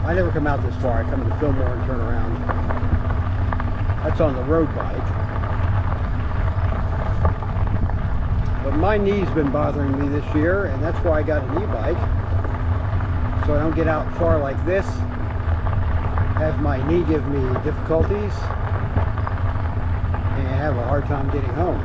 I never come out this far. I come to Fillmore and turn around. That's on the road bike. But my knee's been bothering me this year, and that's why I got an e-bike. So I don't get out far like this, have my knee give me difficulties, and have a hard time getting home.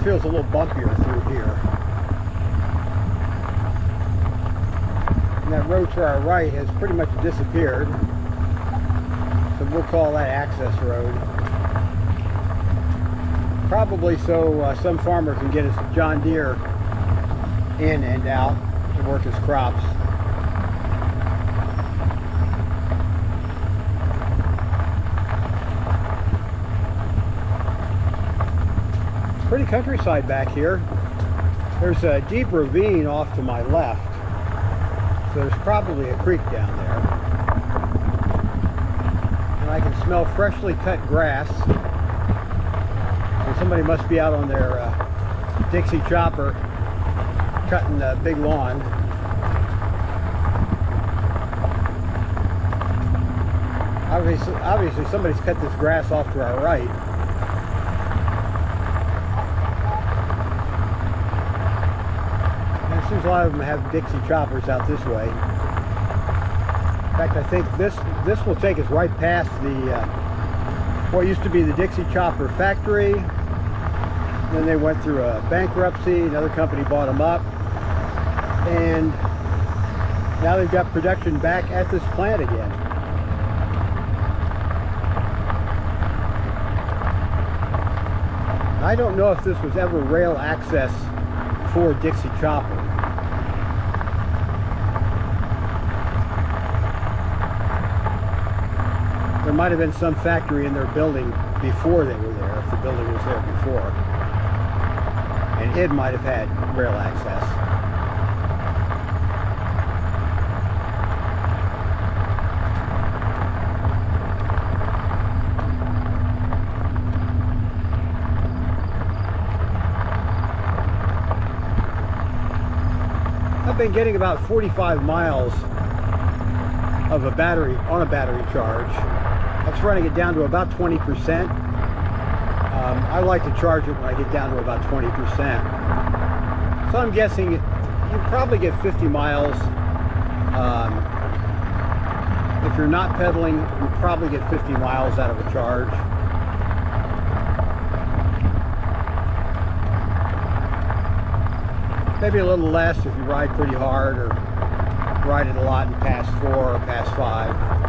Feels a little bumpier through here. And that road to our right has pretty much disappeared. So we'll call that access road. Probably so some farmer can get his John Deere in and out to work his crops. Pretty countryside back here. There's a deep ravine off to my left, so there's probably a creek down there. And I can smell freshly cut grass. And somebody must be out on their Dixie chopper cutting a big lawn. Obviously somebody's cut this grass off to our right. Seems a lot of them have Dixie choppers out this way. In fact, I think this will take us right past the what used to be the Dixie chopper factory. Then they went through a bankruptcy. Another company bought them up, and now they've got production back at this plant again. I don't know if this was ever rail access for Dixie chopper. There might have been some factory in their building before they were there, if the building was there before. And it might have had rail access. I've been getting about 45 miles of a battery on a battery charge. That's running it down to about 20%. I like to charge it when I get down to about 20%. So I'm guessing you probably get 50 miles. If you're not pedaling, you probably get 50 miles out of a charge. Maybe a little less if you ride pretty hard or ride it a lot in past 4 or past 5.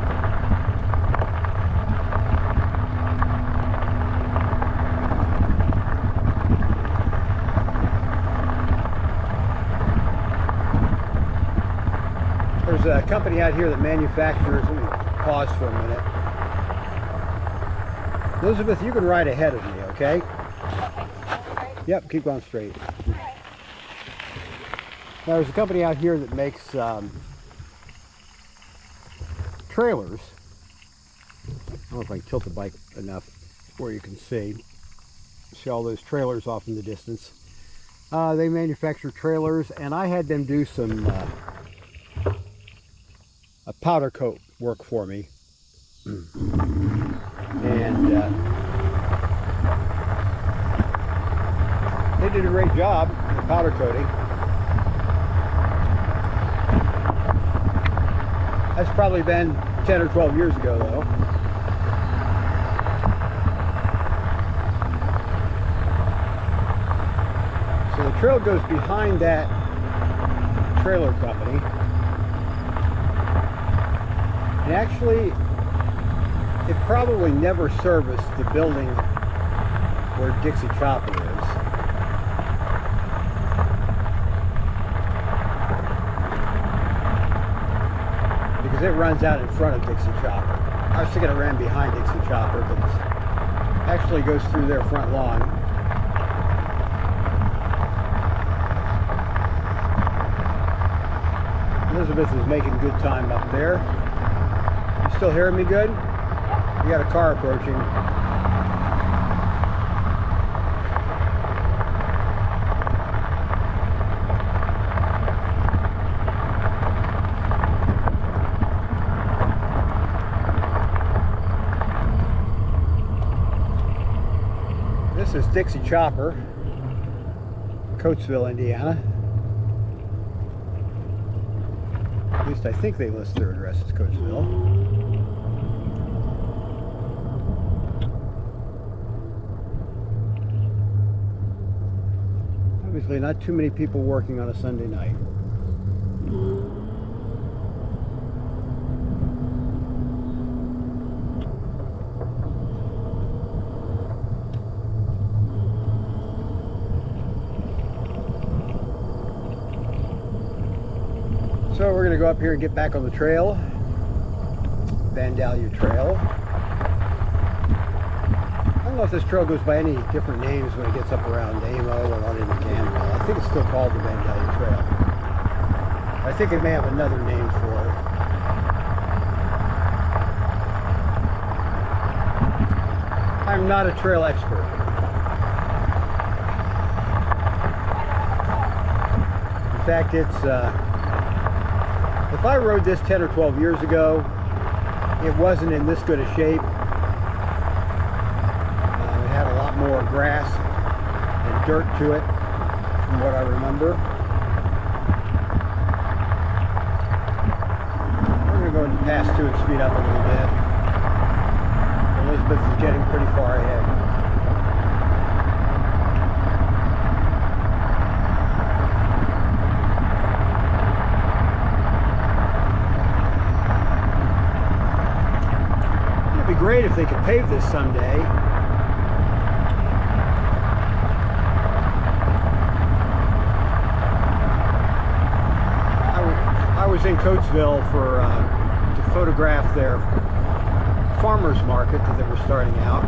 There's a company out here that manufactures, let me pause for a minute. Elizabeth, you can ride ahead of me, okay? Yep, keep going straight. Now there's a company out here that makes trailers. I don't know if I can tilt the bike enough where you can see all those trailers off in the distance. They manufacture trailers, and I had them do some a powder coat work for me. And they did a great job with powder coating. That's probably been 10 or 12 years ago, though. So the trail goes behind that trailer company. And actually, it probably never serviced the building where Dixie Chopper is. because it runs out in front of Dixie Chopper. I was thinking it ran behind Dixie Chopper, but it actually goes through their front lawn. Elizabeth is making good time up there. You still hearing me good? You got a car approaching. This is Dixie Chopper, Coatesville, Indiana. At least I think they list their address as Coatesville. Obviously not too many people working on a Sunday night. So we're going to go up here and get back on the trail, Vandalia Trail. I don't know if this trail goes by any different names when it gets up around Amo or on into Danville. I think it's still called the Vandalia Trail. I think it may have another name for it. I'm not a trail expert. In fact, if I rode this 10 or 12 years ago, it wasn't in this good a shape. It had a lot more grass and dirt to it, from what I remember. We're going to go into pass 2 and speed up a little bit. Elizabeth is getting pretty far ahead. Great if they could pave this someday. I was in Coatesville to photograph their farmers market that they were starting out,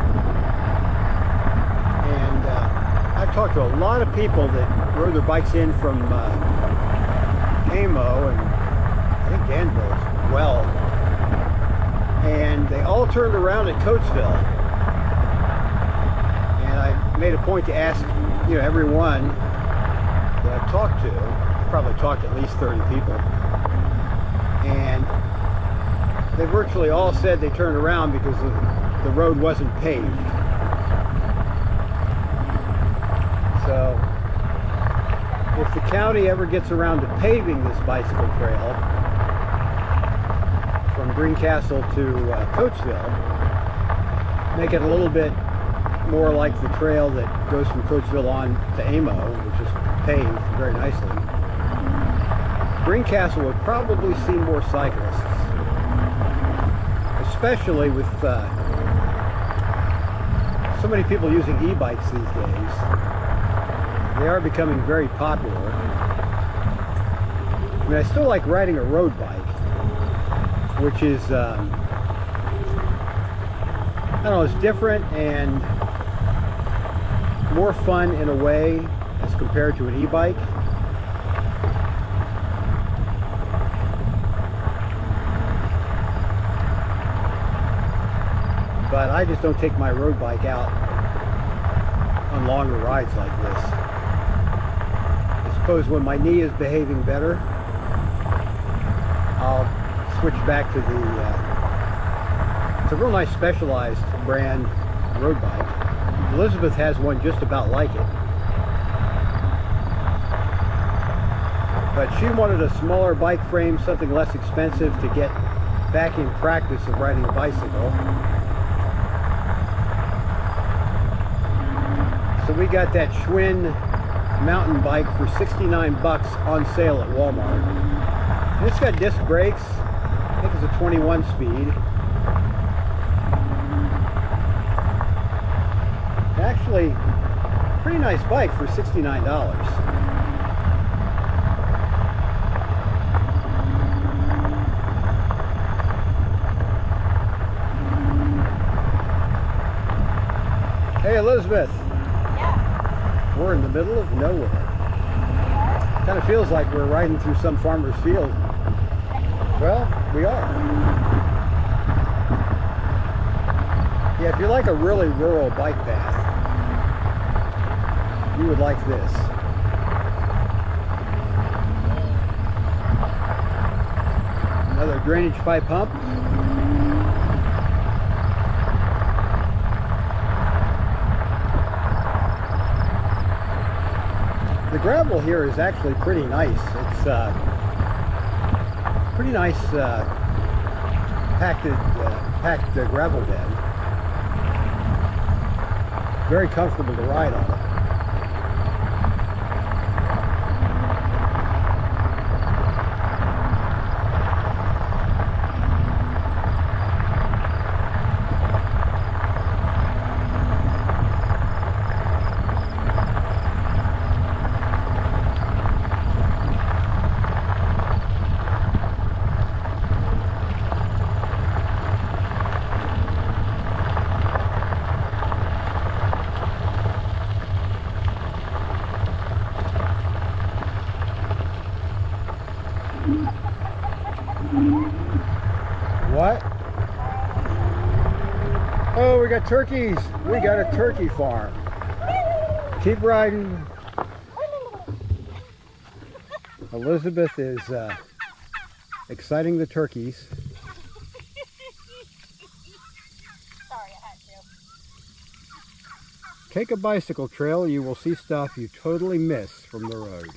and I talked to a lot of people that rode their bikes in from Amo and I think Danville as well. And they all turned around at Coatesville, and I made a point to ask, everyone that I've talked to. Probably talked to at least 30 people, and they virtually all said they turned around because the road wasn't paved. So if the county ever gets around to paving this bicycle trail from Greencastle to Coatesville, make it a little bit more like the trail that goes from Coatesville on to Amo, which is paved very nicely, Greencastle would probably see more cyclists, especially with so many people using e-bikes these days. They are becoming very popular. I mean, I still like riding a road bike, which is, I don't know, it's different and more fun in a way as compared to an e-bike. But I just don't take my road bike out on longer rides like this. I suppose when my knee is behaving better, I'll switch back to it's a real nice Specialized brand road bike. Elizabeth has one just about like it, but she wanted a smaller bike frame, something less expensive to get back in practice of riding a bicycle. So we got that Schwinn mountain bike for 69 bucks on sale at Walmart. And it's got disc brakes. I think it's a 21 speed. Actually, pretty nice bike for $69. Elizabeth. Yeah. We're in the middle of nowhere. Kind of feels like we're riding through some farmer's field. Well, we are. Yeah, if you like a really rural bike path, you would like this. Another drainage pipe pump. The gravel here is actually pretty nice. It's pretty nice packed gravel bed. Very comfortable to ride on it. What? Oh, we got turkeys. We got a turkey farm. Keep riding. Elizabeth is exciting the turkeys. Sorry, I had to. Take a bicycle trail, you will see stuff you totally miss from the road.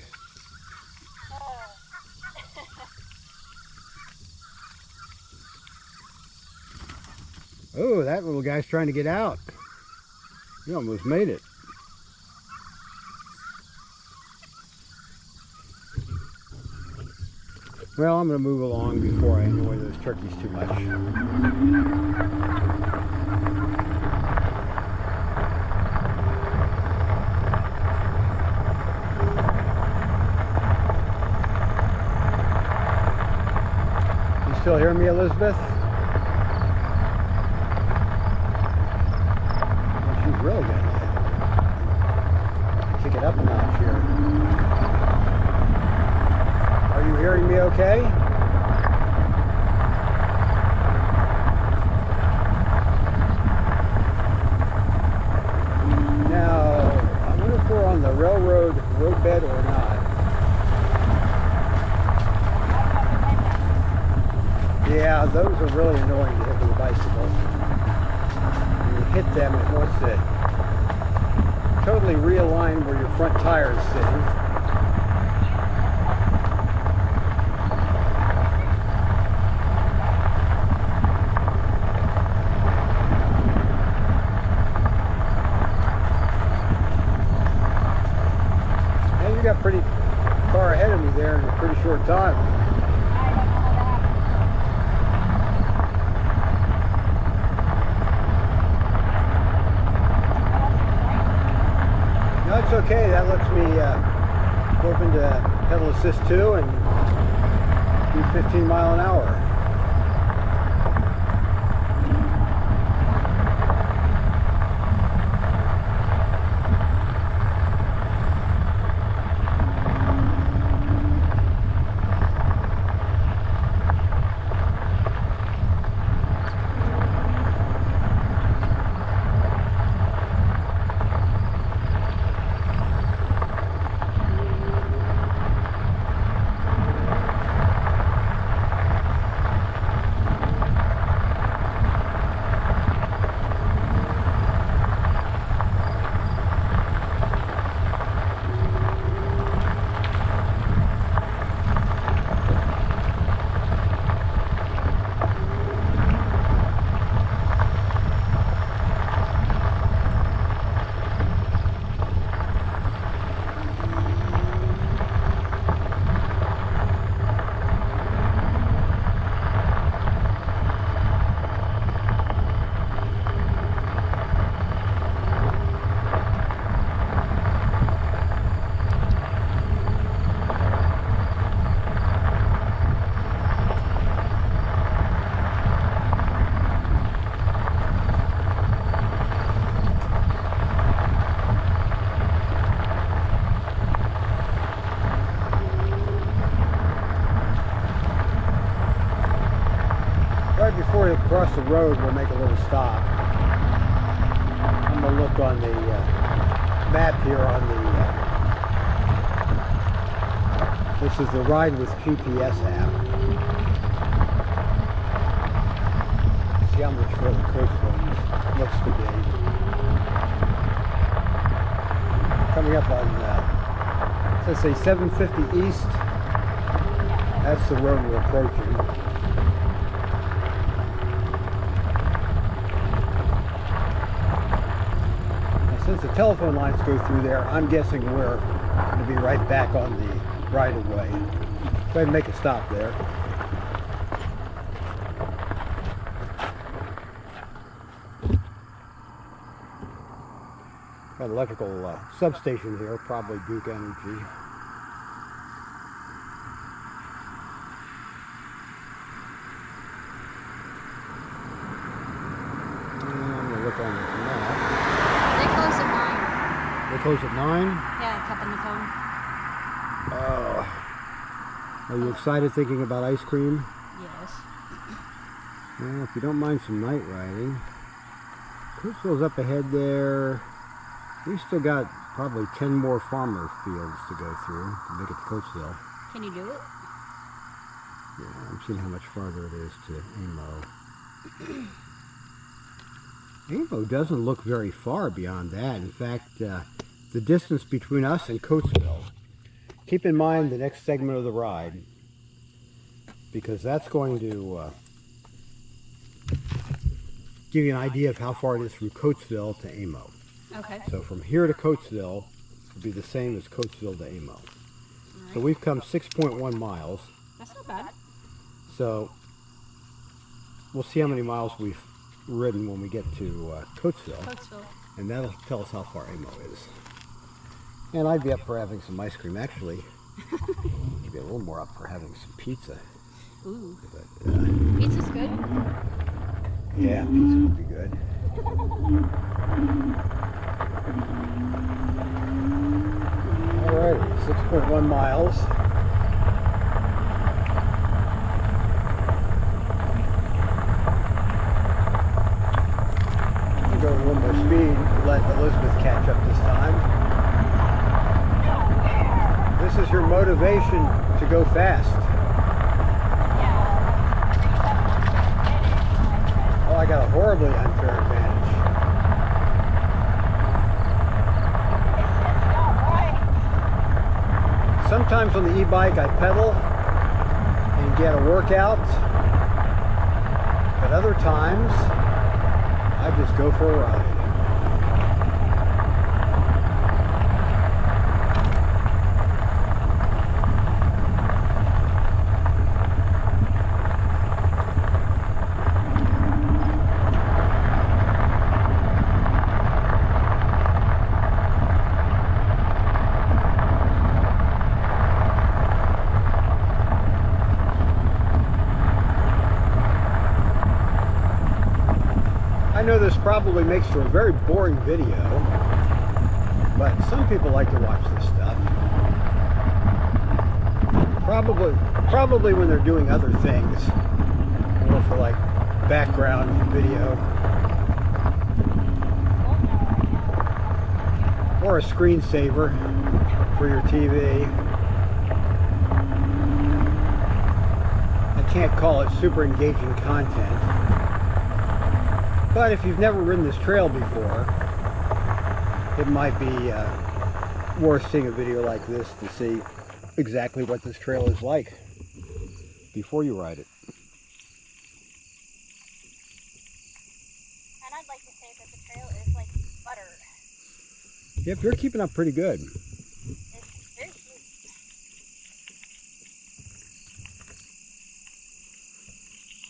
Oh, that little guy's trying to get out. You almost made it. Well, I'm going to move along before I annoy those turkeys too much. You still hear me, Elizabeth? Really good. Kick it up a notch here. Are you hearing me okay? Now, I wonder if we're on the railroad roadbed or not. Yeah, those are really annoying to hit with a bicycle. Hit them, it wants to totally realign where your front tire is sitting. And you got pretty far ahead of me there in a pretty short time. No, it's okay. That lets me go up into pedal assist 2 and do 15 mile an hour. right before you cross the road, we'll make a little stop. I'm going to look on the map here on the, this is the Ride with GPS app. See how much further coastline looks to be. Coming up on, let's say 750 East. That's the road we're approaching. Since the telephone lines go through there, I'm guessing we're going to be right back on the right-of-way. Go ahead and make a stop there. Got an electrical substation here, probably Duke Energy. And I'm going to look on this map. They close at 9. They close at 9? Yeah, cupping the phone. Oh. Are you excited thinking about ice cream? Yes. Well, if you don't mind some night riding. Coatesville's up ahead there. We've still got probably 10 more farmer fields to go through to make it to Coatesville. Can you do it? Yeah, I'm seeing how much farther it is to Amo. Amo doesn't look very far beyond that. In fact, the distance between us and Coatesville, keep in mind the next segment of the ride, because that's going to give you an idea of how far it is from Coatesville to Amo. Okay. So from here to Coatesville will be the same as Coatesville to Amo. Right. So we've come 6.1 miles. That's not bad. So we'll see how many miles we've ridden when we get to Coatesville. And that'll tell us how far Amo is. And I'd be up for having some ice cream. Actually, I'd be a little more up for having some pizza. Ooh. But, pizza's good? Yeah, pizza would be good. Alrighty, 6.1 miles. I'll go a little more speed, let Elizabeth catch up this time. This is your motivation to go fast. Oh, I got a horribly unfair advantage. Sometimes on the e-bike I pedal and get a workout, but other times I just go for a ride. I know this probably makes for a very boring video, but some people like to watch this stuff. Probably when they're doing other things, or for like background video, or a screensaver for your TV. I can't call it super engaging content. But if you've never ridden this trail before, it might be worth seeing a video like this to see exactly what this trail is like before you ride it. And I'd like to say that the trail is like butter. Yep, you're keeping up pretty good. It's very smooth.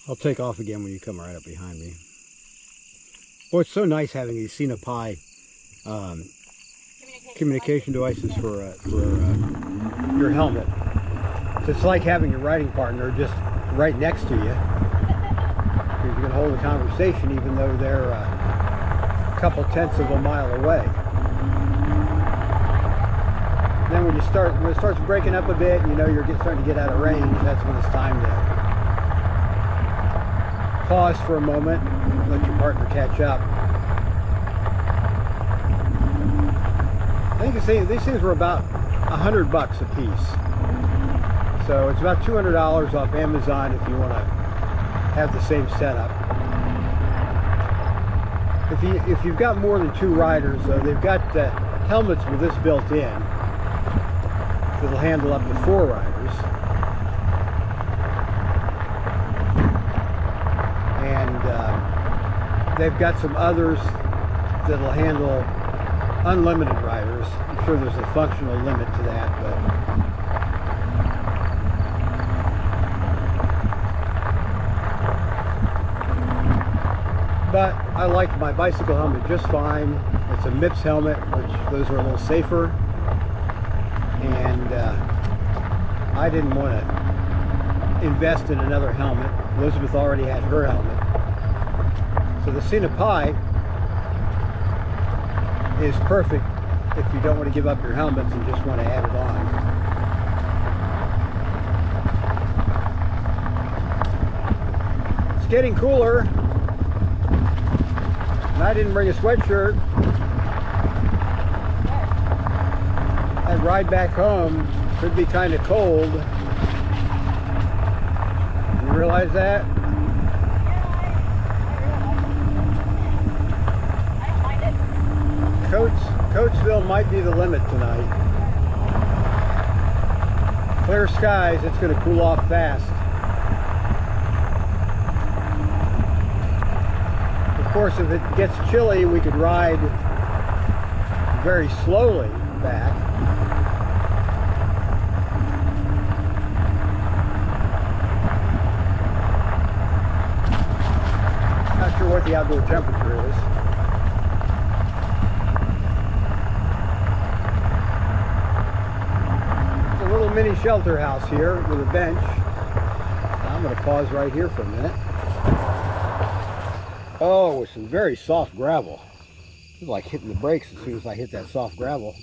I'll take off again when you come right up behind me. Boy, it's so nice having these SENA Pi communication devices for your helmet. It's like having your riding partner just right next to you. You can hold a conversation even though they're a couple tenths of a mile away. Then when it starts breaking up a bit, you know you're starting to get out of range. That's when it's time to pause for a moment, let your partner catch up. I think these things were about $100 a piece. So it's about $200 off Amazon if you want to have the same setup. If you've got more than 2 riders, though, they've got helmets with this built in that'll handle up to 4 riders. And they've got some others that'll handle unlimited riders. I'm sure there's a functional limit to that, but I like my bicycle helmet just fine. It's a MIPS helmet, which those are a little safer, and I didn't want to invest in another helmet. Elizabeth already had her helmet. So the SENA Pi is perfect if you don't want to give up your helmets and just want to add it on. It's getting cooler, and I didn't bring a sweatshirt. That ride back home could be kind of cold. You realize that? Coatesville might be the limit tonight. Clear skies, it's going to cool off fast. Of course, if it gets chilly, we could ride very slowly back. Not sure what the outdoor temperature is. Mini shelter house here with a bench. I'm going to pause right here for a minute. Oh, with some very soft gravel. It's like hitting the brakes as soon as I hit that soft gravel.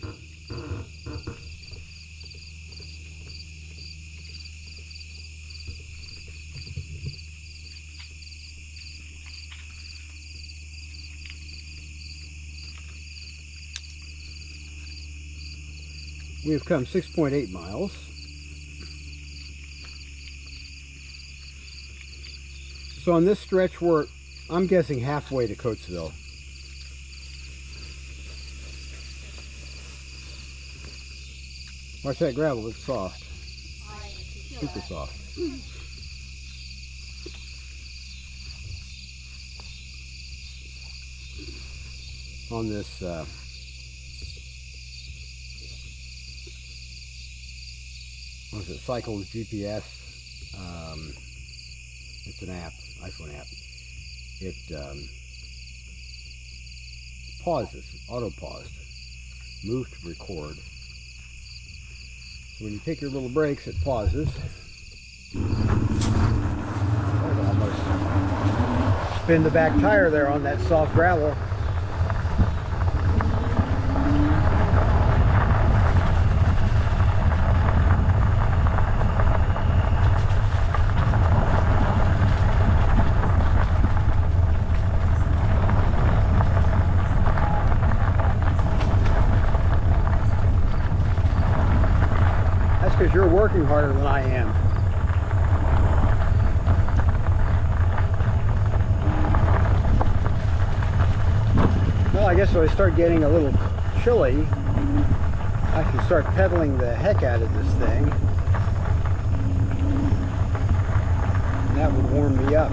We have come 6.8 miles. So on this stretch, I'm guessing halfway to Coatesville. Watch that gravel, it's soft. Super soft. On this what is it, Cycle's GPS? It's an app, iPhone app. It pauses, auto-paused, move to record. So when you take your little breaks, it pauses. I'd almost spin the back tire there on that soft gravel. Because you're working harder than I am. Well, I guess when I start getting a little chilly, I can start pedaling the heck out of this thing. And that would warm me up.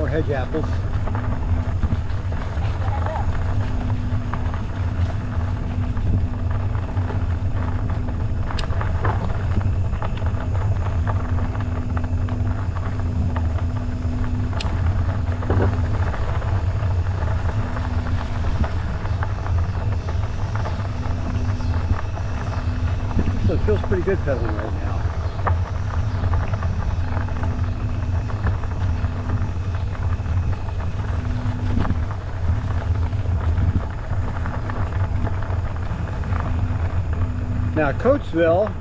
Hedge apples. So it feels pretty good pedaling right now. Now Coatesville,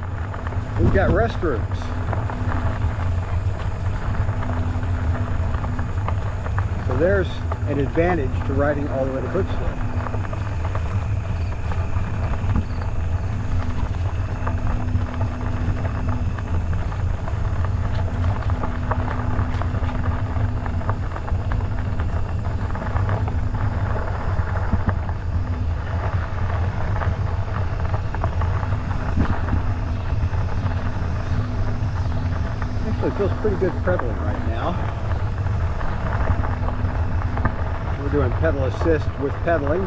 we've got restrooms. So there's an advantage to riding all the way to Coatesville. Actually, it feels pretty good pedaling right now. We're doing pedal assist with pedaling.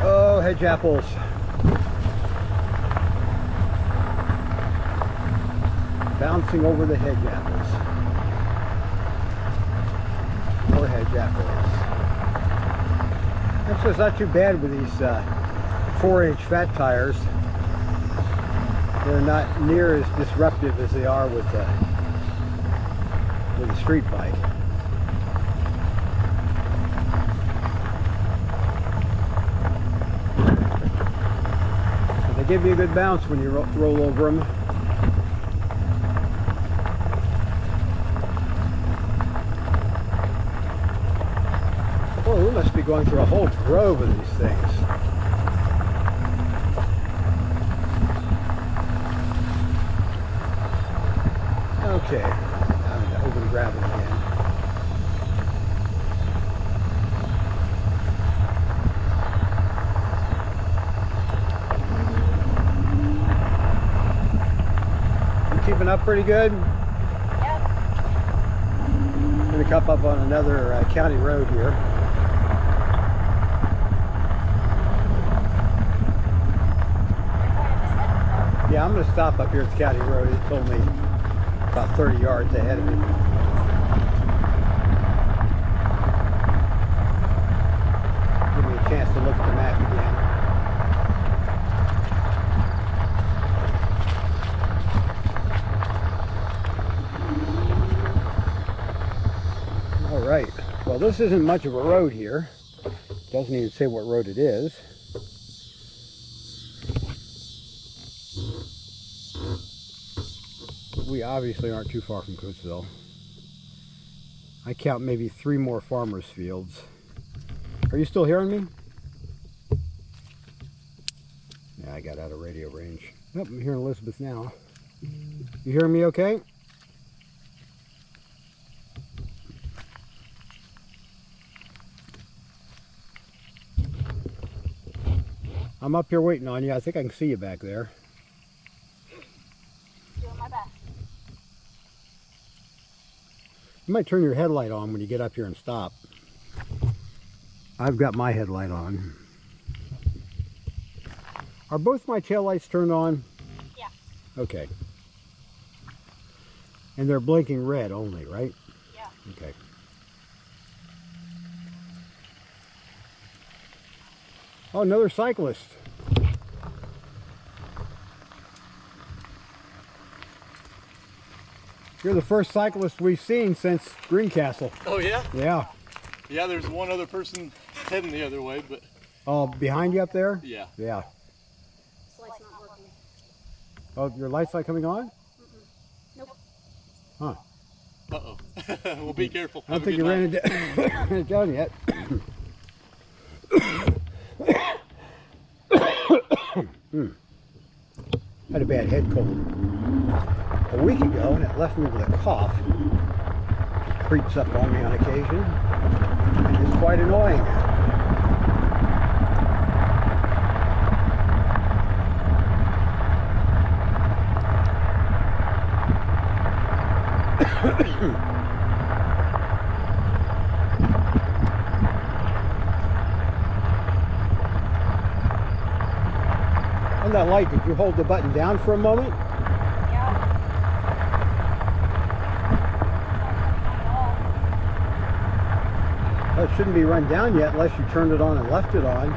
Oh, hedge apples. Bouncing over the hedge apples. More hedge apples. Actually, it's not too bad with these 4-inch fat tires. They're not near as disruptive as they are with a street bike. They give you a good bounce when you roll over them. Oh, we must be going through a whole grove of these things. Okay, I'm into open gravel again. You keeping up pretty good? Yep. I'm going to come up on another county road here. Yeah, I'm going to stop up here at the county road. It told me about 30 yards ahead of me. Give me a chance to look at the map again. All right. Well, this isn't much of a road here. Doesn't even say what road it is. We obviously aren't too far from Coatesville. I count maybe 3 more farmers' fields. Are you still hearing me? Yeah, I got out of radio range. Nope, I'm hearing Elizabeth now. You hearing me okay? I'm up here waiting on you. I think I can see you back there. Doing my best. You might turn your headlight on when you get up here and stop. I've got my headlight on. Are both my tail lights turned on? Yeah. Okay. And they're blinking red only, right? Yeah. Okay. Oh, another cyclist. You're the first cyclist we've seen since Greencastle. Oh yeah? Yeah. Yeah, there's one other person heading the other way, but... Oh, behind you up there? Yeah. Yeah. This light's not working. Oh, your light's not coming on? Nope. Huh. Uh-oh. Well, be careful. I don't think you ran it down yet. Had a bad head cold a week ago, and it left me with a cough. It creeps up on me on occasion, and it's quite annoying. On that light, did you hold the button down for a moment? Yeah. shouldn't be run down yet unless you turned it on and left it on.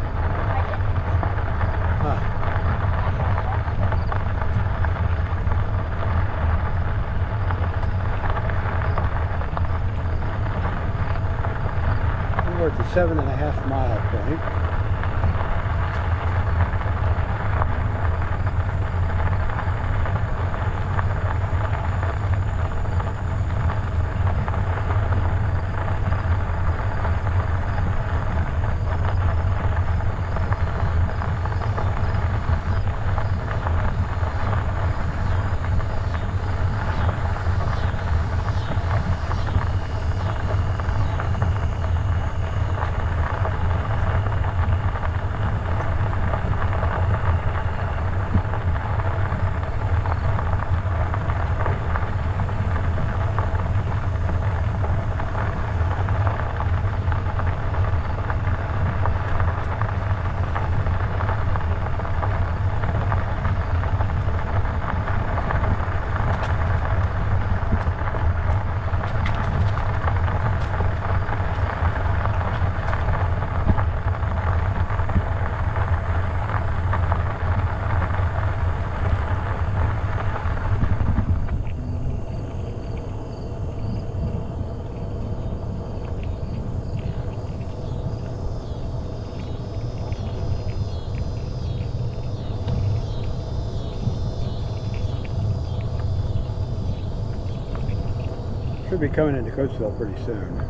Huh. We're at the 7.5 mile point. Should be coming into Coatesville pretty soon.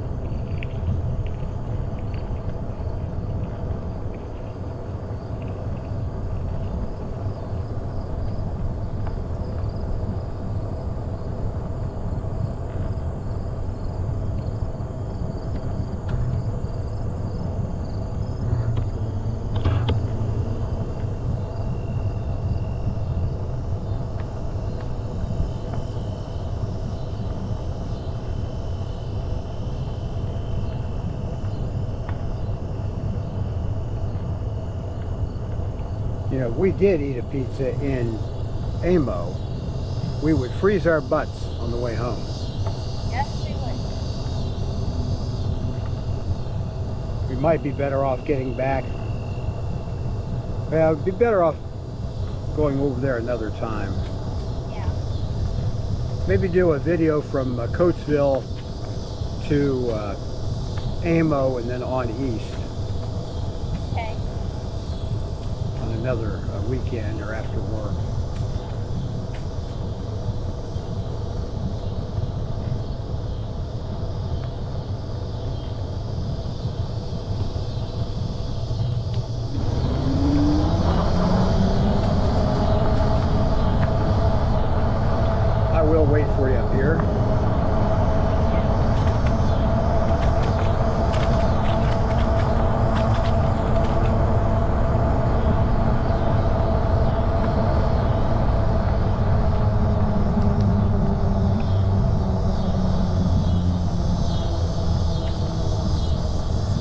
You know, if we did eat a pizza in Amo, we would freeze our butts on the way home. Yes, we would. We might be better off getting back. Well, we'd be better off going over there another time. Yeah. Maybe do a video from Coatesville to Amo and then on east. Okay. On another weekend or after work. I will wait for you up here.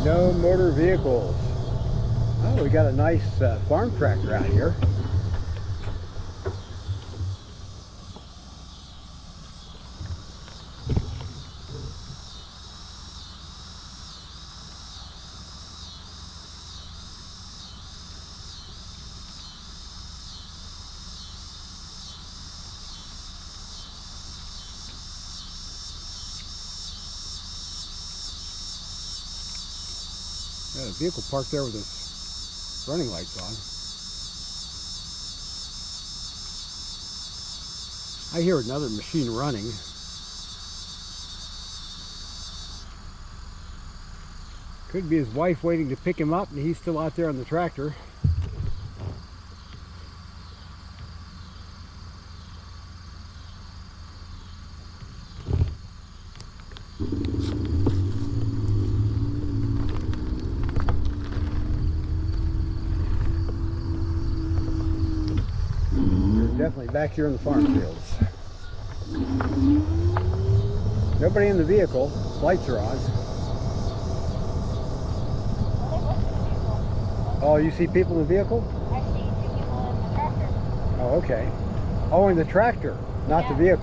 No motor vehicles. Oh, we got a nice farm tractor out here. Got a vehicle parked there with its running lights on. I hear another machine running. Could be his wife waiting to pick him up and he's still out there on the tractor. Definitely back here in the farm fields. Nobody in the vehicle. Lights are on. Oh, you see people in the vehicle? I see 2 people in the tractor. Oh, okay. Oh, in the tractor, not the vehicle.